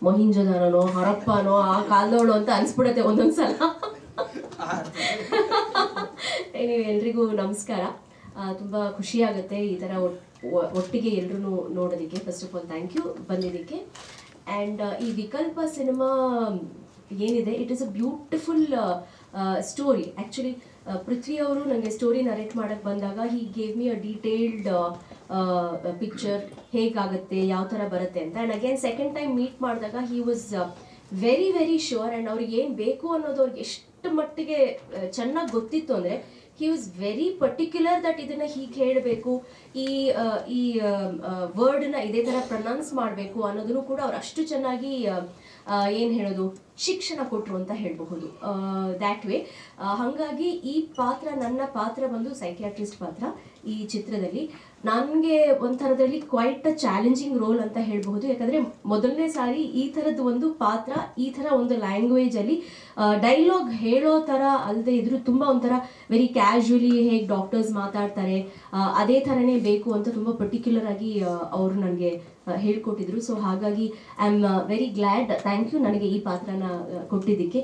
ಮೊಹಿಂಜೋದಾರನೋ ಹರಪ್ಪನೋ ಆ ಕಾಲದವಳು ಅಂತ ಅನ್ಸ್ಬಿಡತ್ತೆ ಒಂದೊಂದ್ಸಲ. ಎಲ್ರಿಗೂ ನಮಸ್ಕಾರ. ತುಂಬ ಖುಷಿಯಾಗುತ್ತೆ ಈ ಥರ ಒಟ್ಟಿಗೆ ಎಲ್ಲರೂ ನೋಡೋದಕ್ಕೆ. First of all thank you ಬಂದಿದ್ದಕ್ಕೆ. ಆ್ಯಂಡ್ ಈ ವಿಕಲ್ಪ ಸಿನಿಮಾ ಏನಿದೆ, it is a beautiful story. Actually Prithvi ಅವರು ನನಗೆ ಸ್ಟೋರಿ ನರೇಟ್ ಮಾಡೋಕ್ಕೆ ಬಂದಾಗ he gave me a detailed picture, ಹೇಗಾಗುತ್ತೆ, ಯಾವ ಥರ ಬರುತ್ತೆ ಅಂತ. And again second time meet ಮಾಡಿದಾಗ he was very very sure. And ಅವ್ರಿಗೆ ಏನು ಬೇಕು ಅನ್ನೋದು ಅವ್ರಿಗೆ ಎಷ್ಟು ಮಟ್ಟಿಗೆ ಚೆನ್ನಾಗಿ ಗೊತ್ತಿತ್ತು ಅಂದರೆ ಹಿ ವಾಸ್ ವೆರಿ ಪರ್ಟಿಕ್ಯುಲರ್ ದಟ್ ಇದನ್ನು ಹೀಗೆ ಹೇಳಬೇಕು, ಈ ವರ್ಡನ್ನ ಇದೇ ಥರ ಪ್ರೊನೌನ್ಸ್ ಮಾಡಬೇಕು ಅನ್ನೋದನ್ನು ಕೂಡ ಅವ್ರು ಅಷ್ಟು ಚೆನ್ನಾಗಿ ಏನು ಹೇಳೋದು ಶಿಕ್ಷಣ ಕೊಟ್ಟರು ಅಂತ ಹೇಳಬಹುದು. That way. ಹಾಗಾಗಿ ಈ ಪಾತ್ರ, ನನ್ನ ಪಾತ್ರ ಬಂದು ಸೈಕ್ಯಾಟ್ರಿಸ್ಟ್ ಪಾತ್ರ ಈ ಚಿತ್ರದಲ್ಲಿ. ನನಗೆ ಒಂಥರದಲ್ಲಿ ಕ್ವೈಟ್ ಅ ಚಾಲೆಂಜಿಂಗ್ ರೋಲ್ ಅಂತ ಹೇಳಬಹುದು. ಯಾಕಂದರೆ ಮೊದಲನೇ ಸಾರಿ ಈ ಥರದ್ದು ಒಂದು ಪಾತ್ರ, ಈ ಥರ ಒಂದು ಲ್ಯಾಂಗ್ವೇಜಲ್ಲಿ ಡೈಲಾಗ್ ಹೇಳೋ ಥರ ಅಲ್ಲದೆ ಇದ್ರೂ ತುಂಬ ಒಂಥರ ವೆರಿ ಕ್ಯಾಶುವಲಿ ಹೇಗೆ ಡಾಕ್ಟರ್ಸ್ ಮಾತಾಡ್ತಾರೆ ಅದೇ ಥರನೇ ಬೇಕು ಅಂತ ತುಂಬ ಪರ್ಟಿಕ್ಯುಲರ್ ಆಗಿ ಅವರು ನನಗೆ ಹೇಳ್ಕೊಟ್ಟಿದ್ರು. ಸೊ ಹಾಗಾಗಿ I am very glad. Thank you ನನಗೆ ಈ ಪಾತ್ರನ ಕೊಟ್ಟಿದ್ದಕ್ಕೆ.